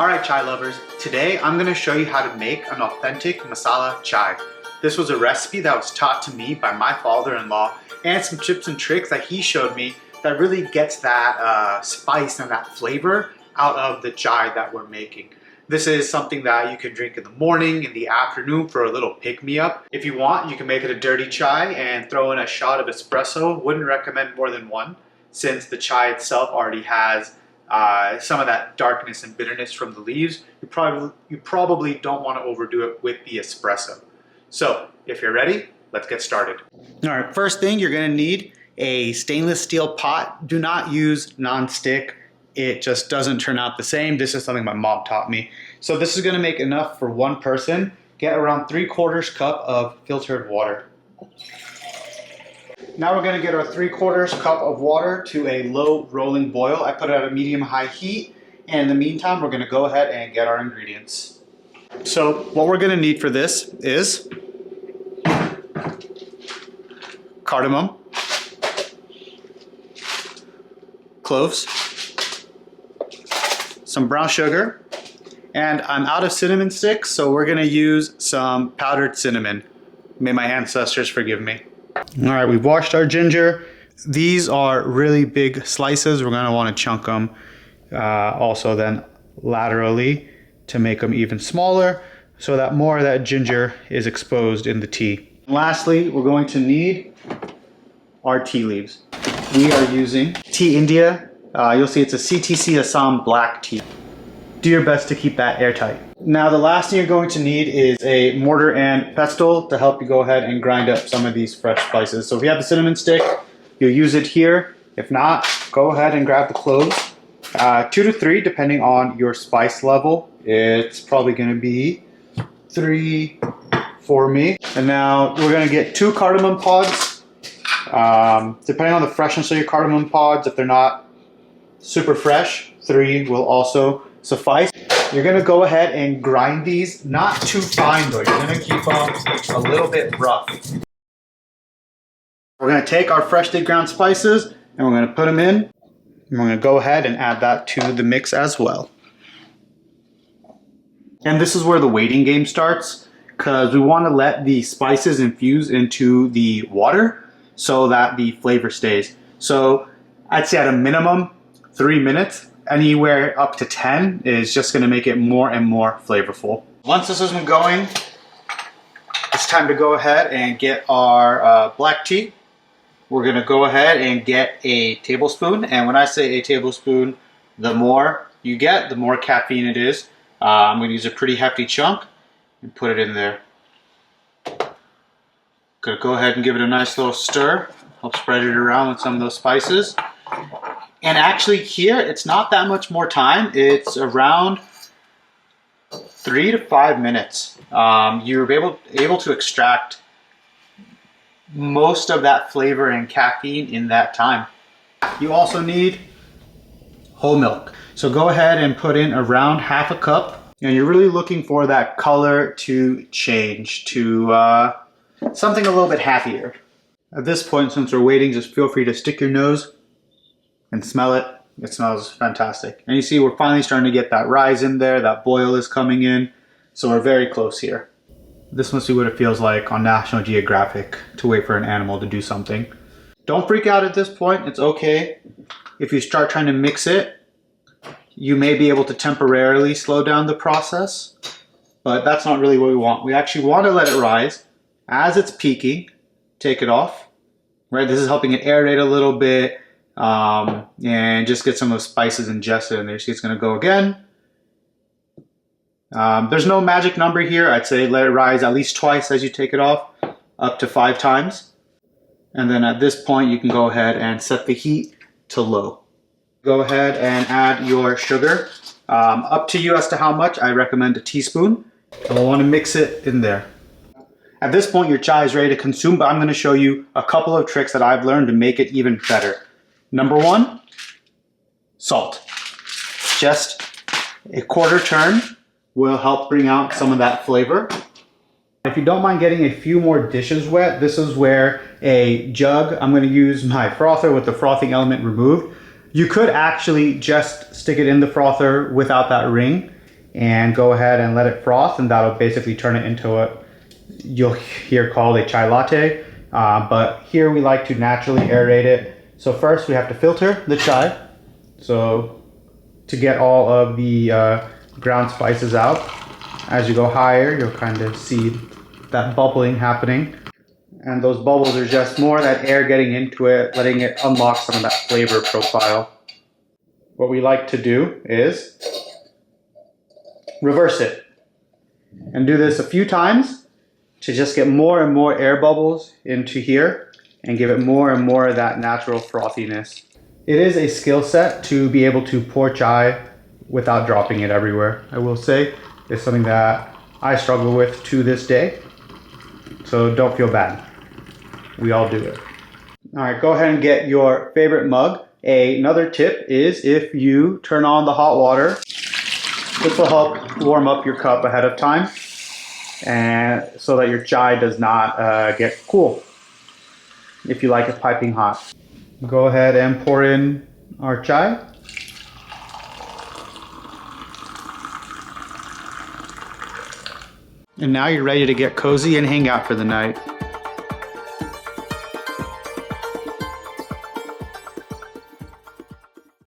Alright chai lovers, today I'm going to show you how to make an authentic masala chai. This was a recipe that was taught to me by my father-in-law and some tips and tricks that he showed me that really gets that spice and that flavor out of the chai that we're making. This is something that you can drink in the morning, in the afternoon for a little pick-me-up. If you want, you can make it a dirty chai and throw in a shot of espresso. Wouldn't recommend more than one, since the chai itself already has some of that darkness and bitterness from the leaves. You probably don't want to overdo it with the espresso. So if you're ready, let's get started. All right, first thing you're going to need a stainless steel pot. Do not use non-stick. It just doesn't turn out the same. This is something my mom taught me. So this is going to make enough for one person. Get around 3/4 cup of filtered water. Now we're going to get our 3/4 cup of water to a low rolling boil. I put it at a medium-high heat, and in the meantime we're going to go ahead and get our ingredients. So what we're going to need for this is cardamom, cloves, some brown sugar, and I'm out of cinnamon sticks, so we're going to use some powdered cinnamon. May my ancestors forgive me. All right, we've washed our ginger. These are really big slices. We're going to want to chunk them also then laterally to make them even smaller so that more of that ginger is exposed in the tea. Lastly, we're going to need our tea leaves. We are using Tea India. You'll see it's a CTC Assam black tea. Do your best to keep that airtight. Now the last thing you're going to need is a mortar and pestle to help you go ahead and grind up some of these fresh spices. So if you have the cinnamon stick, you'll use it here. If not, go ahead and grab the cloves. 2 to 3 depending on your spice level. It's probably going to be 3 for me. And now we're going to get 2 cardamom pods. Depending on the freshness of your cardamom pods, if they're not super fresh, 3 will also suffice. You're going to go ahead and grind these, not too fine though. You're going to keep them a little bit rough. We're going to take our freshly ground spices and we're going to put them in. And we're going to go ahead and add that to the mix as well. And this is where the waiting game starts, because we want to let the spices infuse into the water so that the flavor stays. So I'd say at a minimum 3 minutes. Anywhere up to 10 is just going to make it more and more flavorful. Once this has been going, it's time to go ahead and get our black tea. We're going to go ahead and get a tablespoon. And when I say a tablespoon, the more you get, the more caffeine it is. I'm going to use a pretty hefty chunk and put it in there. Going to go ahead and give it a nice little stir. Help spread it around with some of those spices. And actually here, it's not that much more time. It's around 3 to 5 minutes. You're able to extract most of that flavor and caffeine in that time. You also need whole milk. So go ahead and put in around 1/2 cup. And you're really looking for that color to change to something a little bit happier. At this point, since we're waiting, just feel free to stick your nose and smell it. It smells fantastic. And you see we're finally starting to get that rise in there, that boil is coming in. So we're very close here. This must be what it feels like on National Geographic to wait for an animal to do something. Don't freak out at this point, it's okay. If you start trying to mix it, you may be able to temporarily slow down the process, but that's not really what we want. We actually want to let it rise. As it's peaking, take it off. Right, this is helping it aerate a little bit, and just get some of those spices ingested in there. See, it's going to go again. There's no magic number here. I'd say let it rise at least twice as you take it off, up to 5 times. And then at this point, you can go ahead and set the heat to low. Go ahead and add your sugar. Up to you as to how much. I recommend a teaspoon. So we'll want to mix it in there. At this point, your chai is ready to consume, but I'm going to show you a couple of tricks that I've learned to make it even better. Number 1, salt. Just a 1/4 turn will help bring out some of that flavor. If you don't mind getting a few more dishes wet, this is where a jug, I'm going to use my frother with the frothing element removed. You could actually just stick it in the frother without that ring and go ahead and let it froth, and that'll basically turn it into what you'll hear called a chai latte. But here we like to naturally aerate it. So first we have to filter the chai, so to get all of the ground spices out. As you go higher, you'll kind of see that bubbling happening. And those bubbles are just more that air getting into it, letting it unlock some of that flavor profile. What we like to do is reverse it and do this a few times to just get more and more air bubbles into here and give it more and more of that natural frothiness. It is a skill set to be able to pour chai without dropping it everywhere. I will say it's something that I struggle with to this day, so don't feel bad. We all do it. All right, go ahead and get your favorite mug. Another tip is if you turn on the hot water, this will help warm up your cup ahead of time, and so that your chai does not get cool if you like it piping hot. Go ahead and pour in our chai. And now you're ready to get cozy and hang out for the night.